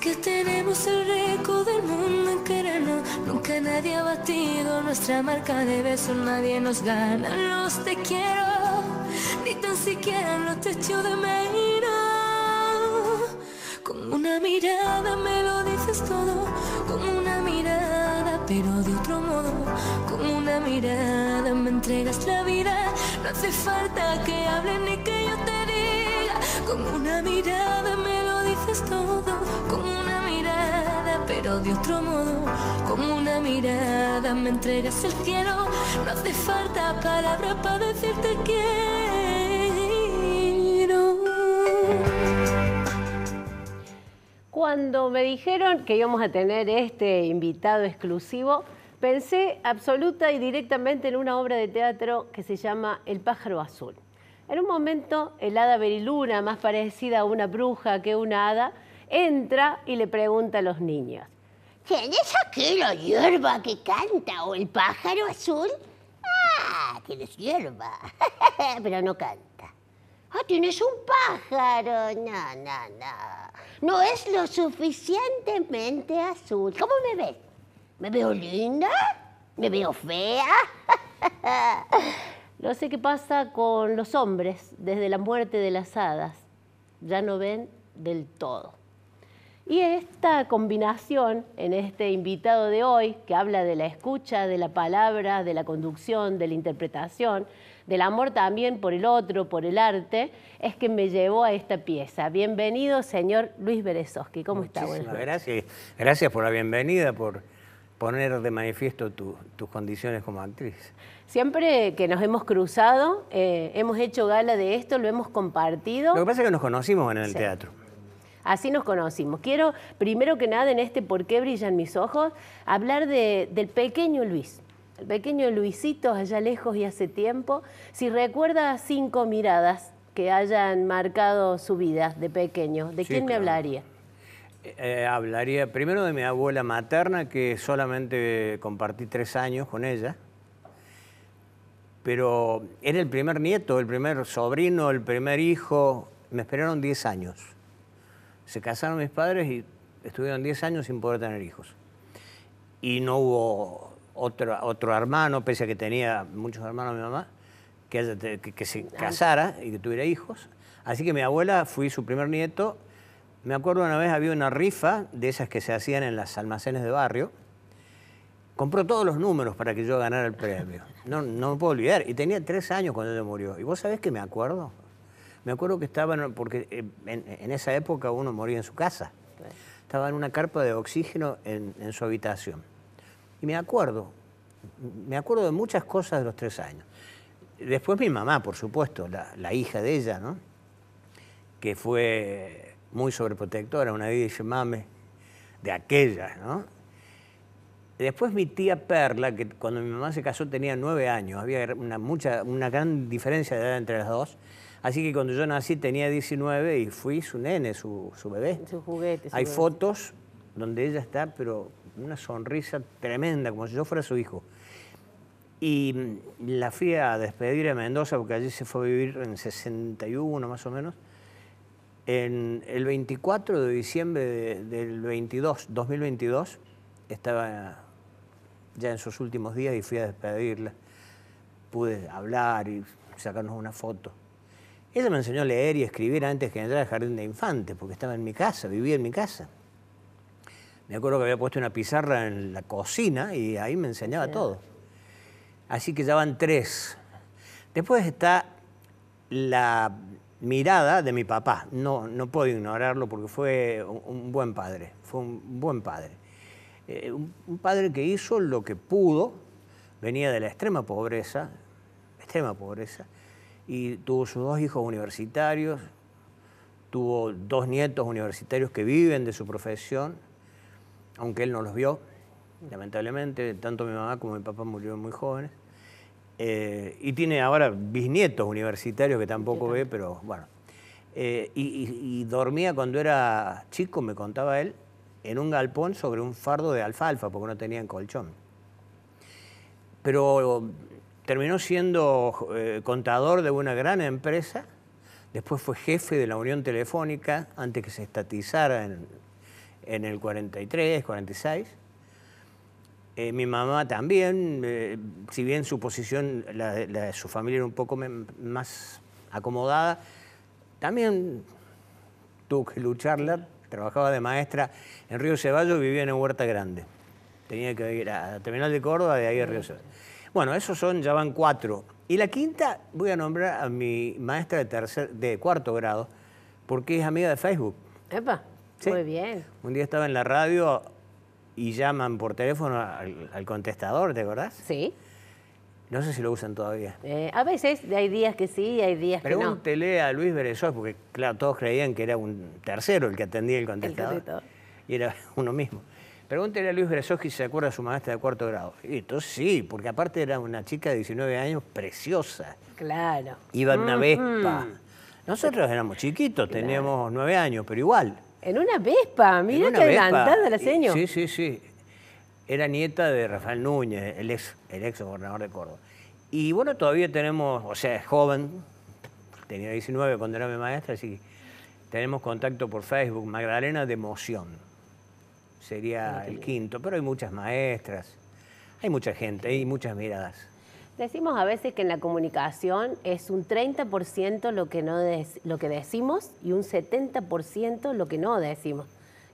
Que tenemos el récord del mundo en querernos. Nunca nadie ha batido nuestra marca de besos. Nadie nos gana los te quiero, ni tan siquiera los te echo de menos. Con una mirada me lo dices todo, con una mirada pero de otro modo. Con una mirada me entregas la vida. No hace falta que hables ni que yo te diga. Con una mirada me lo dices todo, con una mirada pero de otro modo. Con una mirada me entregas el cielo. No hace falta palabras para decirte quiero. Cuando me dijeron que íbamos a tener este invitado exclusivo, pensé absoluta y directamente en una obra de teatro que se llama El pájaro azul. En un momento, el hada Beriluna, más parecida a una bruja que una hada, entra y le pregunta a los niños: ¿Tienes aquí la hierba que canta o el pájaro azul? Ah, tienes hierba, pero no canta. Ah, tienes un pájaro. No. No es lo suficientemente azul. ¿Cómo me ves? ¿Me veo linda? ¿Me veo fea? No sé qué pasa con los hombres desde la muerte de las hadas. Ya no ven del todo. Y esta combinación en este invitado de hoy, que habla de la escucha, de la palabra, de la conducción, de la interpretación, del amor también por el otro, por el arte, es que me llevó a esta pieza. Bienvenido, señor Luis Berezovsky. ¿Cómo está? Muchísimas gracias. Gracias por la bienvenida, por poner de manifiesto tus condiciones como actriz. Siempre que nos hemos cruzado, hemos hecho gala de esto, lo hemos compartido. Lo que pasa es que nos conocimos en el teatro. Así nos conocimos. Quiero, primero que nada, en este ¿Por qué brillan mis ojos?, hablar del pequeño Luis. El pequeño Luisito, allá lejos y hace tiempo. Si recuerda 5 miradas que hayan marcado su vida de pequeño, ¿de quién me hablaría? Hablaría primero de mi abuela materna, que solamente compartí 3 años con ella. Pero era el primer nieto, el primer sobrino, el primer hijo. Me esperaron 10 años. Se casaron mis padres y estuvieron 10 años sin poder tener hijos. Y no hubo otro hermano, pese a que tenía muchos hermanos mi mamá, que se casara y que tuviera hijos. Así que mi abuela, fui su primer nieto. Me acuerdo una vez había una rifa de esas que se hacían en los almacenes de barrio. Compró todos los números para que yo ganara el premio. No me puedo olvidar. Y tenía 3 años cuando ella murió. ¿Y vos sabés qué me acuerdo? Me acuerdo que estaba, porque en esa época uno moría en su casa. Estaba en una carpa de oxígeno en su habitación. Y me acuerdo de muchas cosas de los 3 años. Después mi mamá, por supuesto, la hija de ella, ¿no?, que fue muy sobreprotectora, una Vidya Mame de aquellas, ¿no? Después mi tía Perla, que cuando mi mamá se casó tenía 9 años, había una gran diferencia de edad entre las dos. Así que cuando yo nací tenía 19 y fui su nene, su bebé. Su juguete. Hay fotos donde ella está, pero una sonrisa tremenda, como si yo fuera su hijo. Y la fui a despedir a Mendoza, porque allí se fue a vivir en 61 más o menos. En el 24 de diciembre del 2022, estaba ya en sus últimos días y fui a despedirla. Pude hablar y sacarnos una foto. Ella me enseñó a leer y escribir antes que entrar al jardín de infantes, porque estaba en mi casa, vivía en mi casa. Me acuerdo que había puesto una pizarra en la cocina y ahí me enseñaba todo. Así que ya van 3. Después está la mirada de mi papá. No puedo ignorarlo porque fue un buen padre. Fue un buen padre. Un padre que hizo lo que pudo. Venía de la extrema pobreza, y tuvo sus 2 hijos universitarios, tuvo 2 nietos universitarios que viven de su profesión, aunque él no los vio, lamentablemente. Tanto mi mamá como mi papá murieron muy jóvenes. Y tiene ahora bisnietos universitarios que tampoco ve, pero bueno. Y dormía cuando era chico, me contaba él, en un galpón sobre un fardo de alfalfa, porque no tenían colchón. Pero terminó siendo contador de una gran empresa, después fue jefe de la Unión Telefónica, antes que se estatizara en el 43, 46. Mi mamá también, si bien su posición, la de su familia era un poco más acomodada, también tuvo que lucharla. Trabajaba de maestra en Río Ceballos y vivía en Huerta Grande. Tenía que ir a Terminal de Córdoba, de ahí a Río Ceballos. Bueno, esos ya van 4. Y la quinta voy a nombrar a mi maestra de cuarto grado, porque es amiga de Facebook. Epa, Sí. muy bien. Un día estaba en la radio y llaman por teléfono al contestador, ¿te acordás? Sí. No sé si lo usan todavía. A veces hay días que sí y hay días que no. Pregúntele a Luis Berezós, porque claro, todos creían que era un tercero el que atendía el contestador. contestador. Y era uno mismo. Pregúntele a Luis Berezós si se acuerda de su maestra de cuarto grado. Y entonces sí, porque aparte era una chica de 19 años preciosa. Claro. Iba en una Vespa. Nosotros éramos chiquitos, teníamos 9 años, pero igual. En una Vespa, mira En qué una Vespa. adelantada la señora. Sí, sí, sí. Era nieta de Rafael Núñez, el ex gobernador de Córdoba. Y bueno, todavía tenemos, o sea, es joven, tenía 19 cuando era mi maestra, así que tenemos contacto por Facebook. Magdalena de Emoción sería el quinto, pero hay muchas maestras, hay mucha gente, hay muchas miradas. Decimos a veces que en la comunicación es un 30% lo que decimos y un 70% lo que no decimos.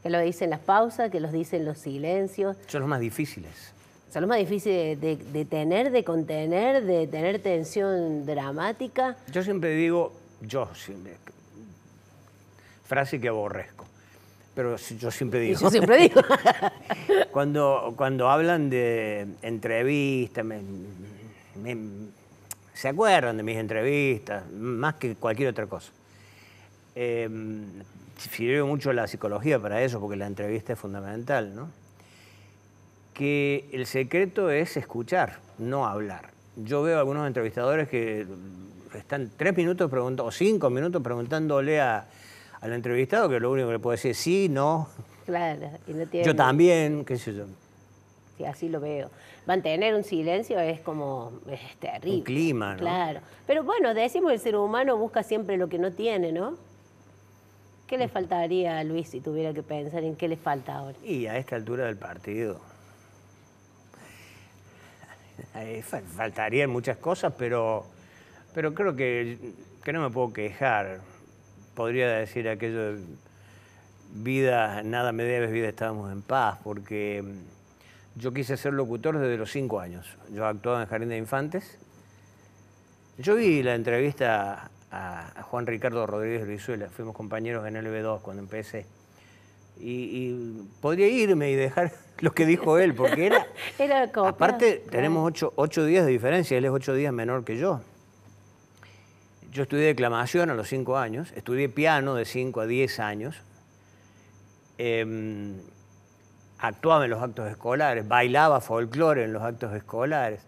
Que lo dicen las pausas, que los dicen los silencios. Son los más difíciles. Son los más difíciles de tener, de contener, de tener tensión dramática. Yo siempre digo, frase que aborrezco, pero yo siempre digo. Yo siempre digo. Cuando hablan de entrevistas, se acuerdan de mis entrevistas, más que cualquier otra cosa. Sirve mucho la psicología para eso, porque la entrevista es fundamental, ¿no? Que el secreto es escuchar, no hablar. Yo veo algunos entrevistadores que están 3 minutos preguntando, o 5 minutos preguntándole al entrevistado, que lo único que le puede decir es sí, no. Claro, y no tiene... Yo también, qué sé yo. Sí, así lo veo. Mantener un silencio es como, es terrible. Un clima, ¿no? Claro. Pero bueno, decimos que el ser humano busca siempre lo que no tiene, ¿no? ¿Qué le faltaría a Luis si tuviera que pensar en qué le falta ahora? Y a esta altura del partido faltarían muchas cosas, pero creo que no me puedo quejar. Podría decir aquello de vida, nada me debes, vida estábamos en paz, porque yo quise ser locutor desde los 5 años. Yo actuaba en Jardín de Infantes. Yo vi la entrevista a Juan Ricardo Rodríguez Brizuela, fuimos compañeros en LB2 cuando empecé. Y podría irme y dejar lo que dijo él, porque era copiado, aparte, claro. tenemos 8 días de diferencia, él es 8 días menor que yo. Yo estudié declamación a los 5 años, estudié piano de 5 a 10 años, actuaba en los actos escolares, bailaba folclore en los actos escolares.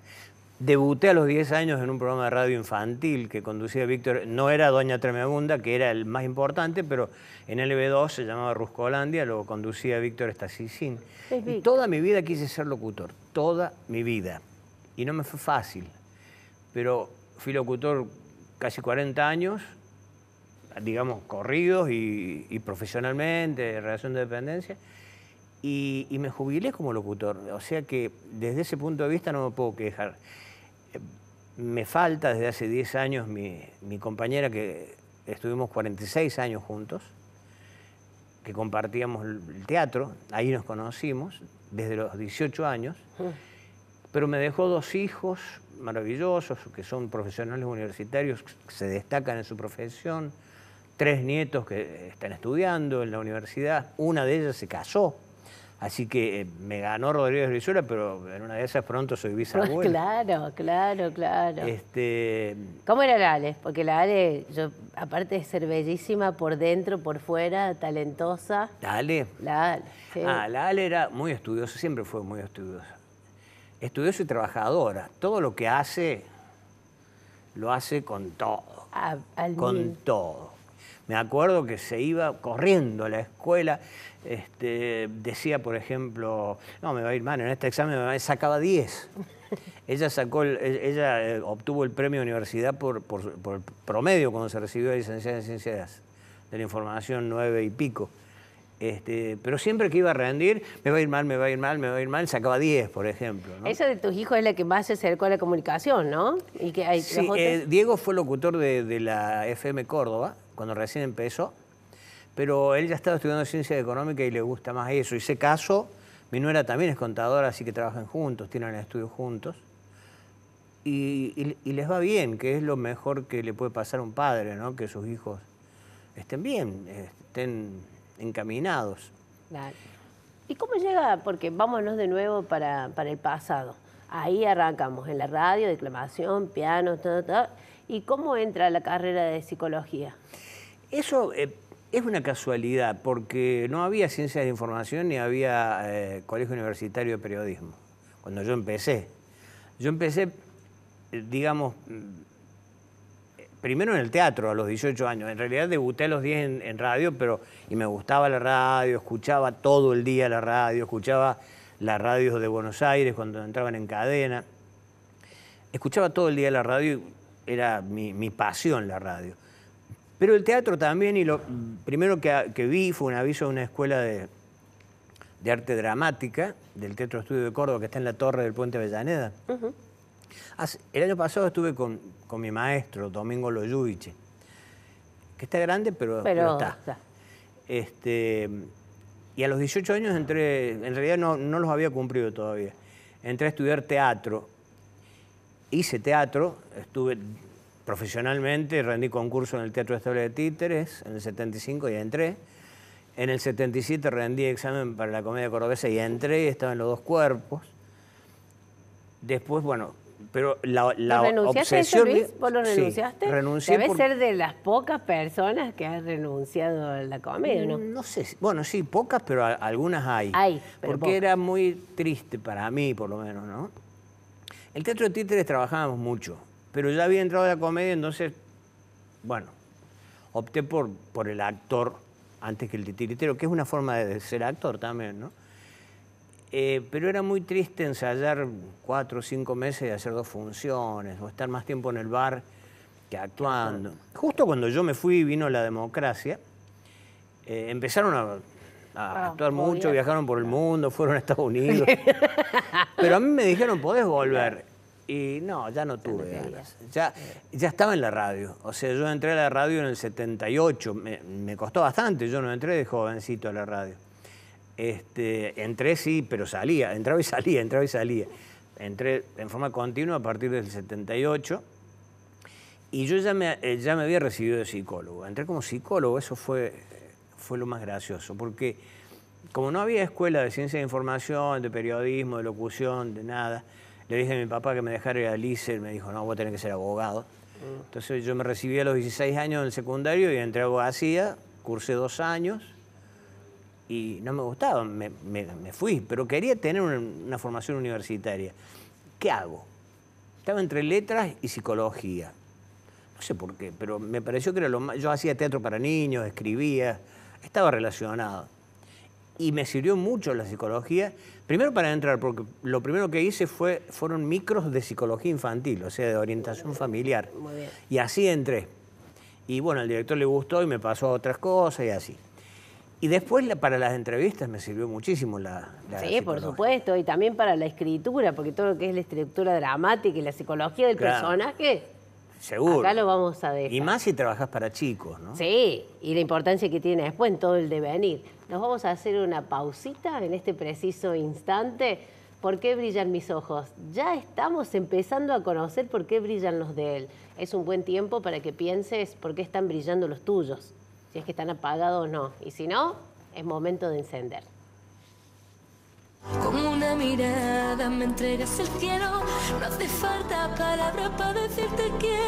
Debuté a los 10 años en un programa de radio infantil que conducía Víctor, no era Doña Tremegunda, que era el más importante, pero en LB2 se llamaba Ruscolandia, lo conducía Víctor Estasicín. Y toda mi vida quise ser locutor, toda mi vida. Y no me fue fácil, pero fui locutor casi 40 años, digamos, corridos y profesionalmente, relación de dependencia, y me jubilé como locutor. O sea que desde ese punto de vista no me puedo quejar. Me falta desde hace 10 años mi compañera, que estuvimos 46 años juntos, que compartíamos el teatro, ahí nos conocimos, desde los 18 años, pero me dejó 2 hijos maravillosos, que son profesionales universitarios, que se destacan en su profesión, 3 nietos que están estudiando en la universidad, una de ellas se casó. Así que me ganó Rodríguez Brizuela, pero en una de esas pronto soy bisabuelo. Claro. ¿Cómo era la Ale? Porque la Ale, aparte de ser bellísima por dentro, por fuera, talentosa. ¿La Ale? La Ale, sí. La Ale era muy estudiosa, siempre fue muy estudiosa. Estudiosa y trabajadora. Todo lo que hace, lo hace con todo. Con todo. Me acuerdo que se iba corriendo a la escuela, decía, por ejemplo, no, me va a ir mal, en este examen sacaba 10. Ella obtuvo el premio de universidad por el promedio cuando se recibió de licenciada en Ciencias de la Información, 9 y pico. Pero siempre que iba a rendir, me va a ir mal, me va a ir mal, me va a ir mal, sacaba 10, por ejemplo, ¿no? Esa de tus hijos es la que más se acercó a la comunicación, ¿no? Y que hay Sí, Diego fue locutor de la FM Córdoba, cuando recién empezó, pero él ya estaba estudiando ciencia económica y le gusta más eso. Y se casó, mi nuera también es contadora, así que trabajan juntos, tienen estudios juntos. Y les va bien, que es lo mejor que le puede pasar a un padre, ¿no? Que sus hijos estén bien, estén encaminados. Claro. ¿Y cómo llega? Porque vámonos de nuevo para el pasado. Ahí arrancamos, en la radio, declamación, piano, todo. ¿Y cómo entra la carrera de psicología? Eso es una casualidad, porque no había ciencias de información ni había colegio universitario de periodismo. Cuando yo empecé, digamos, primero en el teatro a los 18 años. En realidad debuté a los 10 en radio, y me gustaba la radio, escuchaba todo el día la radio, escuchaba las radios de Buenos Aires cuando entraban en cadena. Escuchaba todo el día la radio, era mi pasión la radio. Pero el teatro también, y lo primero que vi fue un aviso de una escuela de arte dramática, del Teatro Estudio de Córdoba, que está en la torre del Puente Avellaneda. El año pasado estuve con mi maestro, Domingo Loyuiche, que está grande, pero está. Y a los 18 años entré, en realidad no los había cumplido todavía, entré a estudiar teatro. Hice teatro, estuve profesionalmente, rendí concurso en el Teatro Estable de Títeres en el 75 y entré. En el 77 rendí examen para la Comedia Cordobesa y entré, estaba en los 2 cuerpos. Después, bueno, pero la ¿Renunciaste obsesión... a eso, Luis? ¿Vos lo renunciaste? Sí, renuncié. Debes ser de las pocas personas que han renunciado a la comedia, ¿no? No sé, bueno, sí, pocas, pero algunas hay. Pero porque pocas. era muy triste para mí, por lo menos, ¿no? El Teatro de Títeres trabajábamos mucho, pero ya había entrado a la comedia, entonces, bueno, opté por el actor antes que el titiritero, que es una forma de ser actor también, ¿no? Pero era muy triste ensayar 4 o 5 meses y hacer 2 funciones, o estar más tiempo en el bar que actuando. Justo cuando yo me fui y vino la democracia, empezaron a actuar mucho, bien. viajaron por el mundo, fueron a Estados Unidos. Pero a mí me dijeron, podés volver. Y no, ya no tuve ganas. Ya estaba en la radio. O sea, yo entré a la radio en el 78. Me costó bastante. Yo no entré de jovencito a la radio. Entré sí, pero salía. Entraba y salía, entraba y salía. Entré en forma continua a partir del 78. Y yo ya me había recibido de psicólogo. Entré como psicólogo, eso fue lo más gracioso. Porque como no había escuela de ciencia de información, de periodismo, de locución, de nada, le dije a mi papá que me dejara ir al ICE, me dijo, no, vos tenés que ser abogado. Entonces yo me recibí a los 16 años en el secundario y entré a abogacía, cursé 2 años y no me gustaba, me fui, pero quería tener una formación universitaria. ¿Qué hago? Estaba entre letras y psicología. No sé por qué, pero me pareció que era lo más... Yo hacía teatro para niños, escribía, estaba relacionado. Y me sirvió mucho la psicología, primero para entrar, porque lo primero que hice fueron micros de psicología infantil, o sea, de orientación familiar. Muy bien. Y así entré. Y bueno, al director le gustó y me pasó a otras cosas y así. Y después para las entrevistas me sirvió muchísimo la Sí, por supuesto, y también para la escritura, porque todo lo que es la estructura dramática y la psicología del personaje, seguro. Acá lo vamos a dejar. Y más si trabajas para chicos, ¿no? Sí, y la importancia que tiene después en todo el devenir. Nos vamos a hacer una pausita en este preciso instante. ¿Por qué brillan mis ojos? Ya estamos empezando a conocer por qué brillan los de él. Es un buen tiempo para que pienses por qué están brillando los tuyos, si es que están apagados o no. Y si no, es momento de encender. Con una mirada me entregas el cielo, no hace falta palabras para decirte quiero.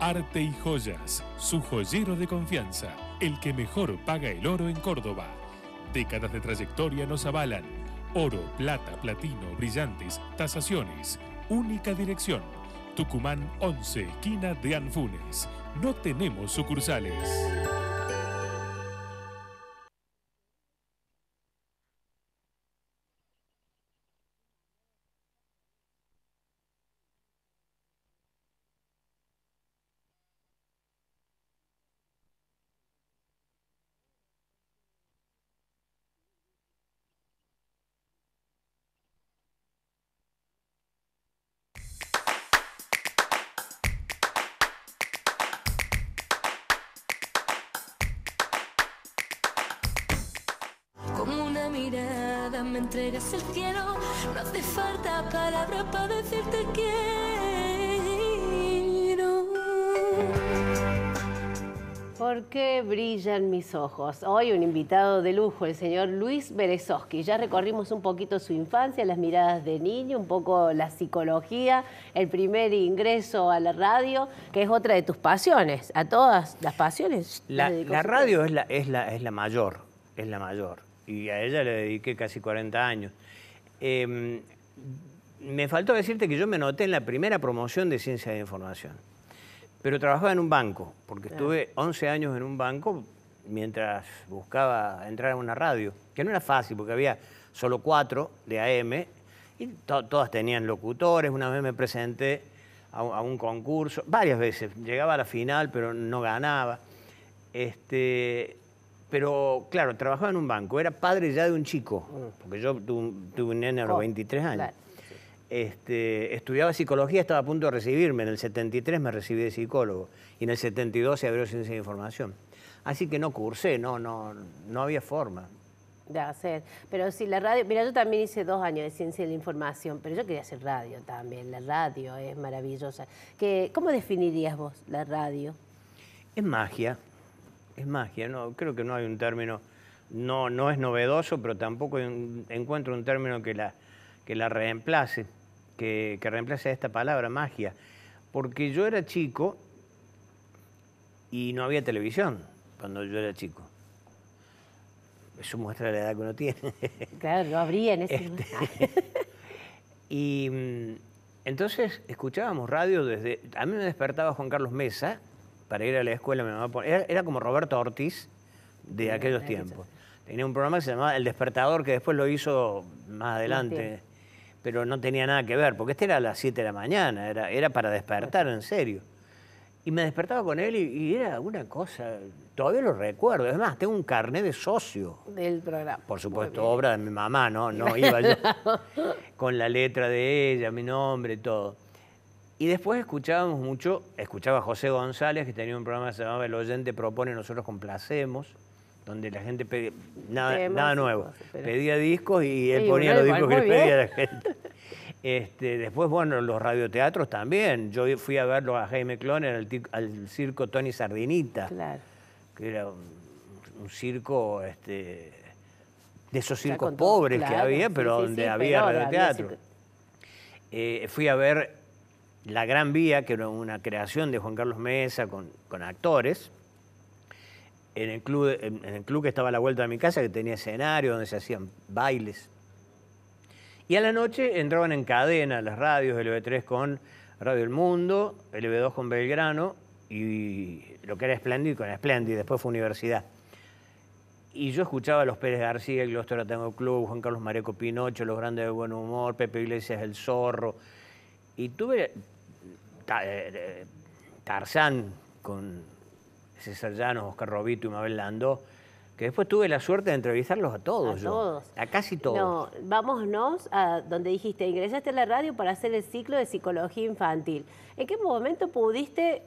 Arte y Joyas, su joyero de confianza, el que mejor paga el oro en Córdoba. Décadas de trayectoria nos avalan. Oro, plata, platino, brillantes, tasaciones. Única dirección. Tucumán 11, esquina de Anfunes. No tenemos sucursales. me entregas el cielo. No hace falta palabra para decirte quiero. ¿Por qué brillan mis ojos? Hoy un invitado de lujo, el señor Luis Berezovsky. Ya recorrimos un poquito su infancia, las miradas de niño, un poco la psicología, el primer ingreso a la radio, que es otra de tus pasiones. ¿A todas las pasiones? La radio es la mayor, es la mayor. Y a ella le dediqué casi 40 años. Me faltó decirte que yo me anoté en la primera promoción de Ciencia de Información. Pero trabajaba en un banco, porque estuve 11 años en un banco mientras buscaba entrar a una radio, que no era fácil porque había solo 4 de AM y todas tenían locutores. Una vez me presenté a un concurso, varias veces, llegaba a la final pero no ganaba. Pero claro, trabajaba en un banco, era padre ya de un chico, porque yo tuve un nene a los 23 años. Claro. Estudiaba psicología, estaba a punto de recibirme. En el 73 me recibí de psicólogo y en el 72 se abrió Ciencia de Información. Así que no cursé, no había forma. De hacer. Pero si la radio... Mira, yo también hice 2 años de Ciencia de la Información, pero yo quería hacer radio también. La radio es maravillosa. ¿Cómo definirías vos la radio? Es magia, no, creo que no hay un término, no es novedoso, pero tampoco encuentro un término que la reemplace. Que reemplace esta palabra, magia. Porque yo era chico y no había televisión cuando yo era chico. Eso muestra la edad que uno tiene. Claro, no habría en ese momento. Y entonces escuchábamos radio desde... A mí me despertaba Juan Carlos Mesa para ir a la escuela. Mi mamá era como Roberto Ortiz de aquellos tiempos. Tenía un programa que se llamaba El Despertador, que después lo hizo más adelante. Pero no tenía nada que ver, porque este era a las 7 de la mañana, era para despertar en serio. Y me despertaba con él y era una cosa, todavía lo recuerdo. Es más, tengo un carnet de socio. Del programa. Por supuesto, obra de mi mamá, no iba yo. Con la letra de ella, mi nombre y todo. Y después escuchaba a José González, que tenía un programa que se llamaba El Oyente Propone, Nosotros Complacemos, donde la gente pedía, nada nuevo, pedía discos y él ponía los discos que le pedía a la gente. Después, bueno, los radioteatros también. Yo fui a verlo a Jaime Cloner al circo Tony Sardinita, claro, que era un circo, de esos circos pobres que había, pero donde había radioteatro. Fui a ver La Gran Vía, que era una creación de Juan Carlos Mesa con actores, en el club que estaba a la vuelta de mi casa, que tenía escenario, donde se hacían bailes. Y a la noche entraban en cadena las radios, LB3 con Radio El Mundo, LB2 con Belgrano, y lo que era Splendid con Splendid, después fue Universidad. Y yo escuchaba a los Pérez García, el Gloster Tango Club, Juan Carlos Mareco Pinocho, Los Grandes de Buen Humor, Pepe Iglesias El Zorro. Y tuve Tarzán con César Llanos, Oscar Robito y Mabel Landó, que después tuve la suerte de entrevistarlos a todos. A casi todos. No, vámonos a donde dijiste, ingresaste a la radio para hacer el ciclo de psicología infantil. ¿En qué momento pudiste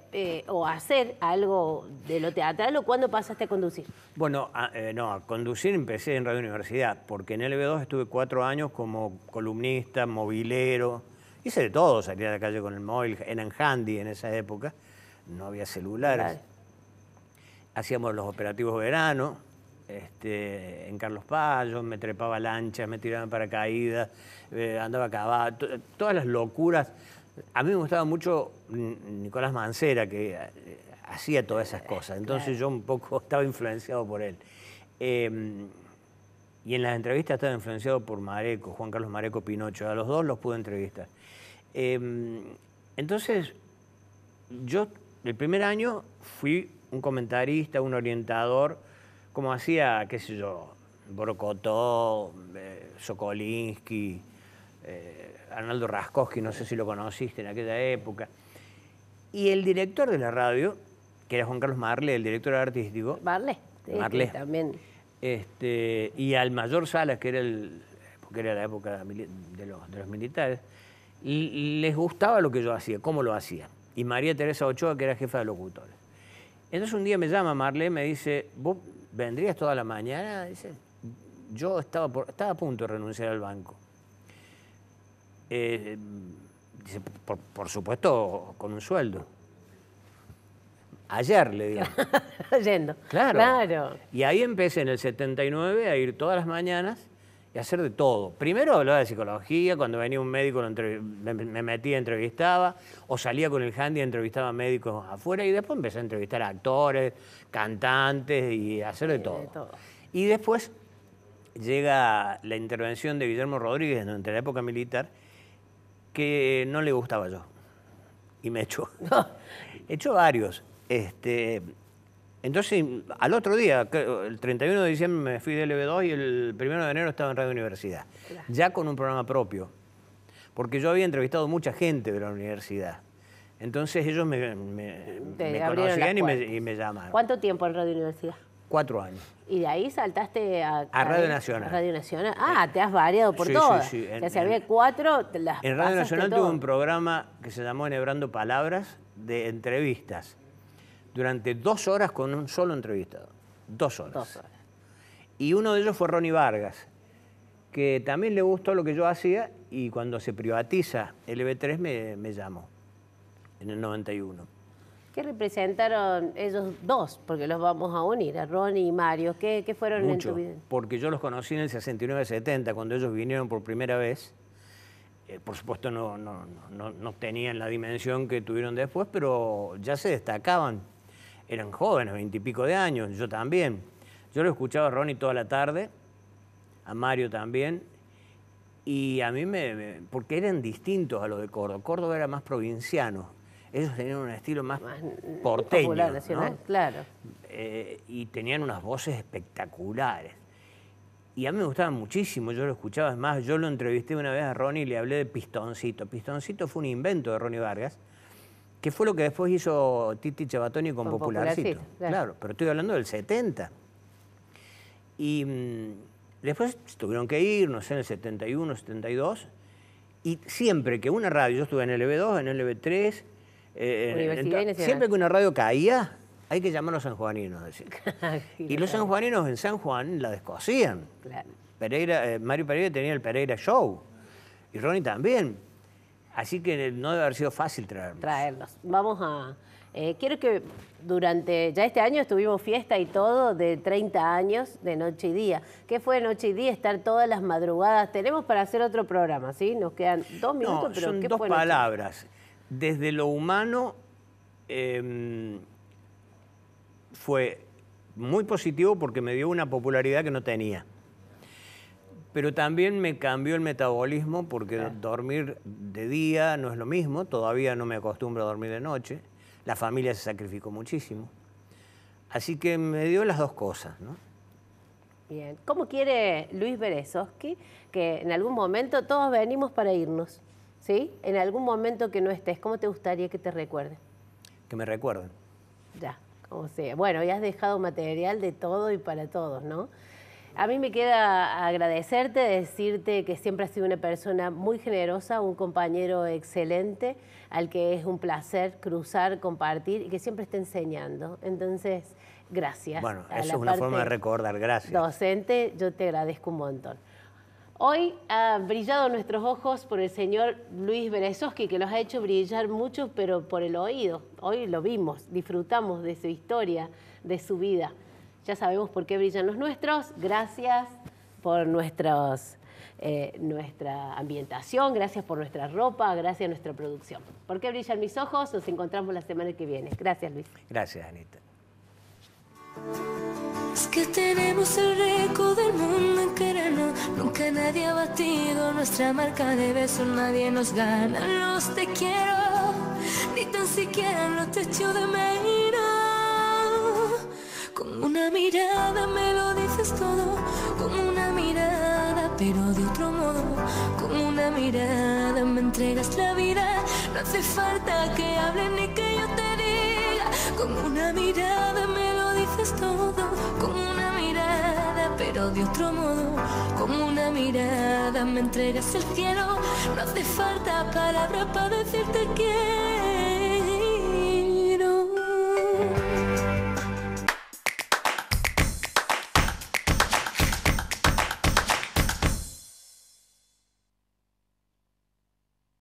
o hacer algo de lo teatral o cuándo pasaste a conducir? Bueno, a conducir empecé en Radio Universidad, porque en LB2 estuve 4 años como columnista, movilero. Hice de todo, salía a la calle con el móvil, eran handy en esa época, no había celulares. Claro. Hacíamos los operativos verano, en Carlos Paz, yo me trepaba lanchas, me tiraba en paracaídas, andaba a caballo, todas las locuras. A mí me gustaba mucho Nicolás Mancera, que hacía todas esas cosas, entonces yo un poco estaba influenciado por él. Y en las entrevistas estaba influenciado por Mareco, Juan Carlos Mareco Pinocho, a los dos los pude entrevistar. Entonces, yo el primer año fui un comentarista, un orientador, como hacía, qué sé yo, Borocotó, Sokolinsky, Arnaldo Raskowski, no sé si lo conociste en aquella época. Y el director de la radio, que era Juan Carlos Marlé, el director artístico. Marlé, sí, Marlé. También. Y al mayor Salas, que era porque era la época de los militares, les gustaba lo que yo hacía, cómo lo hacía. Y María Teresa Ochoa, que era jefa de locutores. Entonces un día me llama Marlé, me dice, ¿vos vendrías toda la mañana? Dice, yo estaba a punto de renunciar al banco. Dice, por supuesto, con un sueldo. Ayer, le digo. Yendo. Claro. Y ahí empecé en el 79 a ir todas las mañanas y hacer de todo. Primero hablaba de psicología, cuando venía un médico me metía, entrevistaba, o salía con el handy, entrevistaba médicos afuera, y después empecé a entrevistar a actores, cantantes y hacer de todo. Y después llega la intervención de Guillermo Rodríguez durante la época militar, que no le gustaba yo, y me echó. Echó varios. Entonces, al otro día, el 31 de diciembre me fui de LB2 y el 1 de enero estaba en Radio Universidad, ya con un programa propio, porque yo había entrevistado mucha gente de la universidad. Entonces ellos me conocían y me llamaron. ¿Cuánto tiempo en Radio Universidad? 4 años. Y de ahí saltaste a Radio Nacional. Radio Nacional. Ah, te has variado por todas. Sí. O sea, si había 4, las en Radio Nacional tuve un programa que se llamó Enhebrando Palabras, de entrevistas, durante 2 horas con un solo entrevistado. 2 horas. 2 horas. Y uno de ellos fue Ronnie Vargas, que también le gustó lo que yo hacía, y cuando se privatiza LB3 me llamó, en el 91. ¿Qué representaron ellos dos? Porque los vamos a unir, a Ronnie y Mario. ¿Qué fueron Mucho, en tu vida? Porque yo los conocí en el 69-70, cuando ellos vinieron por primera vez. Por supuesto no tenían la dimensión que tuvieron después, pero ya se destacaban. Eran jóvenes, 20 y pico de años, yo también. Yo lo escuchaba a Ronnie toda la tarde, a Mario también, y a mí porque eran distintos a los de Córdoba. Córdoba era más provinciano. Ellos tenían un estilo más porteño, popular, nacional, ¿no? Claro. Y tenían unas voces espectaculares. Y a mí me gustaban muchísimo, yo lo escuchaba. Es más, yo lo entrevisté una vez a Ronnie y le hablé de Pistoncito. Pistoncito fue un invento de Ronnie Vargas, que fue lo que después hizo Titi Chabatoni con Popularcito. Claro, pero estoy hablando del 70. Y después tuvieron que ir, no sé, en el 71, 72. Y siempre que una radio, yo estuve en LB2, en LB3, siempre que una radio caía, hay que llamar a los sanjuaninos. Y los sanjuaninos en San Juan la descosían. Claro. Mario Pereira tenía el Pereira Show. Y Ronnie también. Así que no debe haber sido fácil traerlos. Vamos a... quiero que durante... Ya este año estuvimos fiesta y todo de 30 años de Noche y Día. ¿Qué fue Noche y Día? Estar todas las madrugadas. Tenemos para hacer otro programa, ¿sí? Nos quedan 2 minutos, pero son ¿qué 2 fue palabras. Desde lo humano fue muy positivo porque me dio una popularidad que no tenía. Pero también me cambió el metabolismo porque dormir de día no es lo mismo, todavía no me acostumbro a dormir de noche, la familia se sacrificó muchísimo. Así que me dio las 2 cosas, ¿no? Bien. ¿Cómo quiere Luis Berezovsky que en algún momento todos venimos para irnos? ¿Sí? En algún momento que no estés, ¿cómo te gustaría que te recuerden? Que me recuerden. Ya, como sea. Bueno, ya has dejado material de todo y para todos, ¿no? A mí me queda agradecerte, decirte que siempre has sido una persona muy generosa, un compañero excelente, al que es un placer cruzar, compartir y que siempre está enseñando. Entonces, gracias. Bueno, eso es una forma de recordar, gracias. Docente, yo te agradezco un montón. Hoy ha brillado nuestros ojos por el señor Luis Berezovsky, que los ha hecho brillar mucho, pero por el oído. Hoy lo vimos, disfrutamos de su historia, de su vida. Ya sabemos por qué brillan los nuestros. Gracias por nuestra ambientación, gracias por nuestra ropa, gracias a nuestra producción. ¿Por qué brillan mis ojos? Nos encontramos la semana que viene. Gracias, Luis. Gracias, Anita. Es que tenemos el récord del mundo en querernos. Nunca nadie ha batido nuestra marca de besos. Nadie nos gana los te quiero, ni tan siquiera los te echo de menos. Con una mirada me lo dices todo, con una mirada pero de otro modo. Con una mirada me entregas la vida. No hace falta que hable ni que yo te diga. Con una mirada me lo dices todo, con una mirada pero de otro modo. Con una mirada me entregas el cielo. No hace falta palabras para decirte quiero.